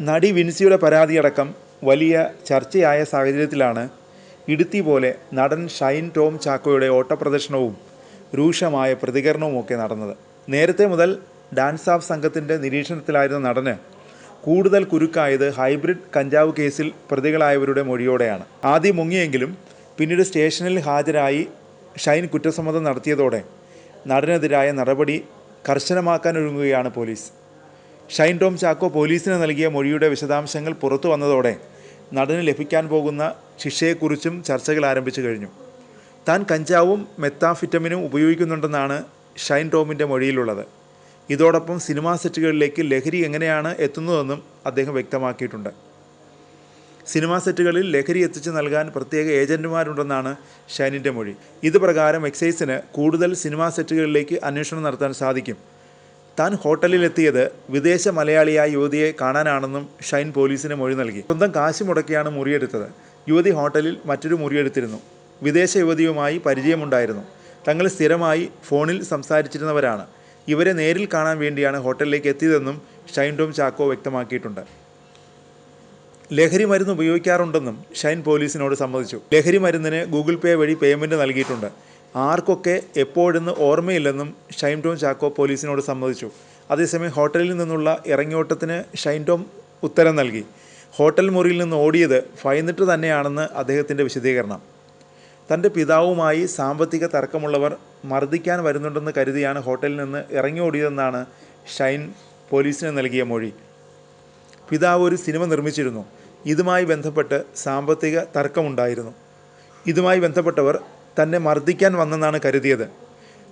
നടി വിൻസിയുടെ പരാതിയടക്കം വലിയ ചർച്ചയായ സാഹചര്യത്തിലാണ് ഇടുത്തി പോലെ നടൻ ഷൈൻ ടോം ചാക്കോയുടെ ഓട്ടപ്രദർശനവും രൂക്ഷമായ പ്രതികരണവുമൊക്കെ നടന്നത്. നേരത്തെ മുതൽ ഡാൻസ് ഓഫ് സംഘത്തിൻ്റെ നിരീക്ഷണത്തിലായിരുന്ന നടന് കൂടുതൽ കുരുക്കായത് ഹൈബ്രിഡ് കഞ്ചാവ് കേസിൽ പ്രതികളായവരുടെ മൊഴിയോടെയാണ്. ആദ്യം മുങ്ങിയെങ്കിലും പിന്നീട് സ്റ്റേഷനിൽ ഹാജരായി ഷൈൻ കുറ്റസമ്മതം നടത്തിയതോടെ നടനെതിരായ നടപടി കർശനമാക്കാനൊരുങ്ങുകയാണ് പോലീസ്. ഷൈൻ ടോം ചാക്കോ പോലീസിന് നൽകിയ മൊഴിയുടെ വിശദാംശങ്ങൾ പുറത്തു വന്നതോടെ നടന് ലഭിക്കാൻ പോകുന്ന ശിക്ഷയെക്കുറിച്ചും ചർച്ചകൾ ആരംഭിച്ചു കഴിഞ്ഞു. താൻ കഞ്ചാവും മെത്താംഫെറ്റമിനും ഉപയോഗിക്കുന്നുണ്ടെന്നാണ് ഷൈൻ ടോമിൻ്റെ മൊഴിയിലുള്ളത്. ഇതോടൊപ്പം സിനിമാ സെറ്റുകളിലേക്ക് ലഹരി എങ്ങനെയാണ് എത്തുന്നതെന്നും അദ്ദേഹം വ്യക്തമാക്കിയിട്ടുണ്ട്. സിനിമാ സെറ്റുകളിൽ ലഹരി എത്തിച്ചു നൽകാൻ പ്രത്യേക ഏജൻറ്റുമാരുണ്ടെന്നാണ് ഷൈനിൻ്റെ മൊഴി. ഇത് പ്രകാരം എക്സൈസിന് കൂടുതൽ സിനിമാ സെറ്റുകളിലേക്ക് അന്വേഷണം നടത്താൻ സാധിക്കും. താൻ ഹോട്ടലിലെത്തിയത് വിദേശ മലയാളിയായ യുവതിയെ കാണാനാണെന്നും ഷൈൻ പോലീസിന് മൊഴി നൽകി. സ്വന്തം കാശ് മുടക്കിയാണ് മുറിയെടുത്തത്. യുവതി ഹോട്ടലിൽ മറ്റൊരു മുറിയെടുത്തിരുന്നു. വിദേശ യുവതിയുമായി പരിചയമുണ്ടായിരുന്നു. തങ്ങൾ സ്ഥിരമായി ഫോണിൽ സംസാരിച്ചിരുന്നവരാണ്. ഇവരെ നേരിൽ കാണാൻ വേണ്ടിയാണ് ഹോട്ടലിലേക്ക് എത്തിയതെന്നും ഷൈൻ ടോം ചാക്കോ വ്യക്തമാക്കിയിട്ടുണ്ട്. ലഹരി മരുന്ന് ഉപയോഗിക്കാറുണ്ടെന്നും ഷൈൻ പോലീസിനോട് സമ്മതിച്ചു. ലഹരി മരുന്നിന് ഗൂഗിൾ പേ വഴി പേയ്മെൻറ്റ് നൽകിയിട്ടുണ്ട്. ആർക്കൊക്കെ എപ്പോഴെന്ന് ഓർമ്മയില്ലെന്നും ഷൈൻ ടോം ചാക്കോ പോലീസിനോട് സമ്മതിച്ചു. അതേസമയം ഹോട്ടലിൽ നിന്നുള്ള ഇറങ്ങിയോട്ടത്തിന് ഷൈൻ ടോം ഉത്തരം നൽകി. ഹോട്ടൽ മുറിയിൽ നിന്ന് ഓടിയത് ഭയന്നിട്ട് തന്നെയാണെന്ന് അദ്ദേഹത്തിൻ്റെ വിശദീകരണം. തൻ്റെ പിതാവുമായി സാമ്പത്തിക തർക്കമുള്ളവർ മർദ്ദിക്കാൻ വരുന്നുണ്ടെന്ന് കരുതിയാണ് ഹോട്ടലിൽ നിന്ന് ഇറങ്ങി ഓടിയതെന്നാണ് ഷൈൻ പോലീസിന് നൽകിയ മൊഴി. പിതാവ് ഒരു സിനിമ നിർമ്മിച്ചിരുന്നു. ഇതുമായി ബന്ധപ്പെട്ട് സാമ്പത്തിക തർക്കമുണ്ടായിരുന്നു. ഇതുമായി ബന്ധപ്പെട്ടവർ തന്നെ മർദ്ദിക്കാൻ വന്നെന്നാണ് കരുതിയത്.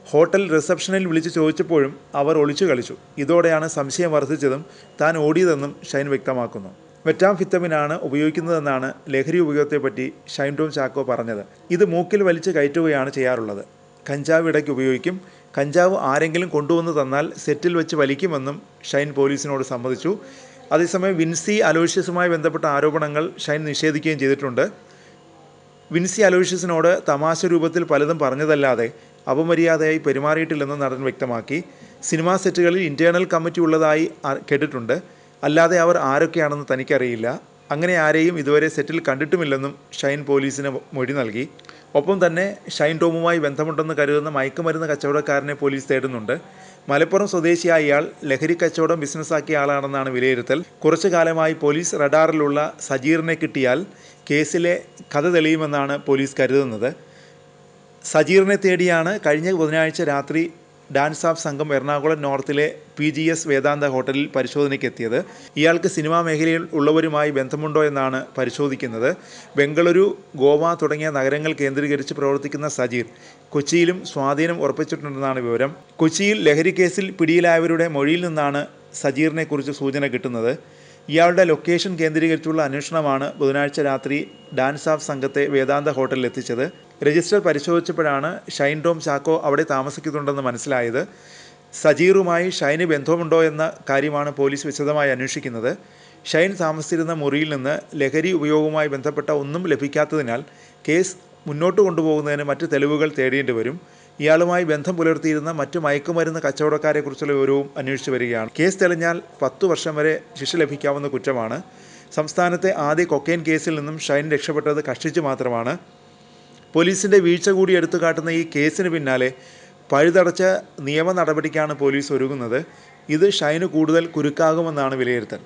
ഹോട്ടൽ റിസപ്ഷനിൽ വിളിച്ച് ചോദിച്ചപ്പോഴും അവർ ഒളിച്ചു കളിച്ചു. ഇതോടെയാണ് സംശയം വർദ്ധിച്ചതും താൻ ഓടിയതെന്നും ഷൈൻ വ്യക്തമാക്കുന്നു. മെറ്റാംഫെറ്റമിനാണ് ഉപയോഗിക്കുന്നതെന്നാണ് ലഹരി ഉപയോഗത്തെപ്പറ്റി ഷൈൻ ടോം ചാക്കോ പറഞ്ഞത്. ഇത് മൂക്കിൽ വലിച്ച് കയറ്റുകയാണ് ചെയ്യാറുള്ളത്. കഞ്ചാവ് ഇടയ്ക്ക് ഉപയോഗിക്കും. കഞ്ചാവ് ആരെങ്കിലും കൊണ്ടുവന്ന് തന്നാൽ സെറ്റിൽ വെച്ച് വലിക്കുമെന്നും ഷൈൻ പോലീസിനോട് സമ്മതിച്ചു. അതേസമയം വിൻസി അലോഷ്യസുമായി ബന്ധപ്പെട്ട ആരോപണങ്ങൾ ഷൈൻ നിഷേധിക്കുകയും ചെയ്തിട്ടുണ്ട്. വിൻസി അലോഷ്യസിനോട് തമാശ രൂപത്തിൽ പലതും പറഞ്ഞതല്ലാതെ അപമര്യാദയായി പെരുമാറിയിട്ടില്ലെന്ന് നടൻ വ്യക്തമാക്കി. സിനിമാ സെറ്റുകളിൽ ഇൻറ്റേർണൽ കമ്മിറ്റി ഉള്ളതായി കേട്ടിട്ടുണ്ട്. അല്ലാതെ അവർ ആരൊക്കെയാണെന്ന് തനിക്കറിയില്ല. അങ്ങനെ ആരെയും ഇതുവരെ സെറ്റിൽ കണ്ടിട്ടുമില്ലെന്നും ഷൈൻ പോലീസിന് മൊഴി നൽകി. ഒപ്പം തന്നെ ഷൈൻ ടോമുമായി ബന്ധമുണ്ടെന്ന് കരുതുന്ന മയക്കുമരുന്ന് കച്ചവടക്കാരനെ പോലീസ് തേടുന്നുണ്ട്. മലപ്പുറം സ്വദേശിയായ ഇയാൾ ലഹരി കച്ചവടം ബിസിനസ്സാക്കിയ ആളാണെന്നാണ് വിലയിരുത്തൽ. കുറച്ചു കാലമായി പോലീസ് റഡാറിലുള്ള സജീറിനെ കിട്ടിയാൽ കേസിലെ കഥ തെളിയുമെന്നാണ് പോലീസ് കരുതുന്നത്. സജീറിനെ തേടിയാണ് കഴിഞ്ഞ ബുധനാഴ്ച രാത്രി ഡാൻസ് ഓഫ് സംഘം എറണാകുളം നോർത്തിലെ PGS വേദാന്ത ഹോട്ടലിൽ പരിശോധനയ്ക്കെത്തിയത്. ഇയാൾക്ക് സിനിമാ മേഖലയിൽ ഉള്ളവരുമായി ബന്ധമുണ്ടോ എന്നാണ് പരിശോധിക്കുന്നത്. ബംഗളൂരു, ഗോവ തുടങ്ങിയ നഗരങ്ങൾ കേന്ദ്രീകരിച്ച് പ്രവർത്തിക്കുന്ന സജീർ കൊച്ചിയിലും സ്വാധീനം ഉറപ്പിച്ചിട്ടുണ്ടെന്നാണ് വിവരം. കൊച്ചിയിൽ ലഹരി കേസിൽ പിടിയിലായവരുടെ മൊഴിയിൽ നിന്നാണ് സജീറിനെക്കുറിച്ച് സൂചന കിട്ടുന്നത്. ഇയാളുടെ ലൊക്കേഷൻ കേന്ദ്രീകരിച്ചുള്ള അന്വേഷണമാണ് ബുധനാഴ്ച രാത്രി ഡാൻസ് ഓഫ് സംഘത്തെ വേദാന്ത ഹോട്ടലിൽ എത്തിച്ചത്. രജിസ്റ്റർ പരിശോധിച്ചപ്പോഴാണ് ഷൈൻ ടോം ചാക്കോ അവിടെ താമസിക്കുന്നുണ്ടെന്ന് മനസ്സിലായത്. സജീറുമായി ഷൈന് ബന്ധമുണ്ടോ എന്ന കാര്യമാണ് പോലീസ് വിശദമായി അന്വേഷിക്കുന്നത്. ഷൈൻ താമസിച്ചിരുന്ന മുറിയിൽ നിന്ന് ലഹരി ഉപയോഗവുമായി ബന്ധപ്പെട്ട ഒന്നും ലഭിക്കാത്തതിനാൽ കേസ് മുന്നോട്ട് കൊണ്ടുപോകുന്നതിന് മറ്റ് തെളിവുകൾ തേടേണ്ടി വരും. ഇയാളുമായി ബന്ധം പുലർത്തിയിരുന്ന മറ്റു മയക്കുമരുന്ന് കച്ചവടക്കാരെക്കുറിച്ചുള്ള വിവരവും അന്വേഷിച്ചു വരികയാണ്. കേസ് തെളിഞ്ഞാൽ 10 വർഷം വരെ ശിക്ഷ ലഭിക്കാവുന്ന കുറ്റമാണ്. സംസ്ഥാനത്തെ ആദ്യ കൊക്കൈൻ കേസിൽ നിന്നും ഷൈൻ രക്ഷപ്പെട്ടത് കഷ്ടിച്ചു മാത്രമാണ്. പോലീസിൻ്റെ വീഴ്ച കൂടി എടുത്തു കാട്ടുന്ന ഈ കേസിന് പിന്നാലെ പഴുതടച്ച നിയമ നടപടിക്കാണ് പോലീസ് ഒരുങ്ങുന്നത്. ഇത് ഷൈന് കൂടുതൽ കുരുക്കാകുമെന്നാണ് വിലയിരുത്തൽ.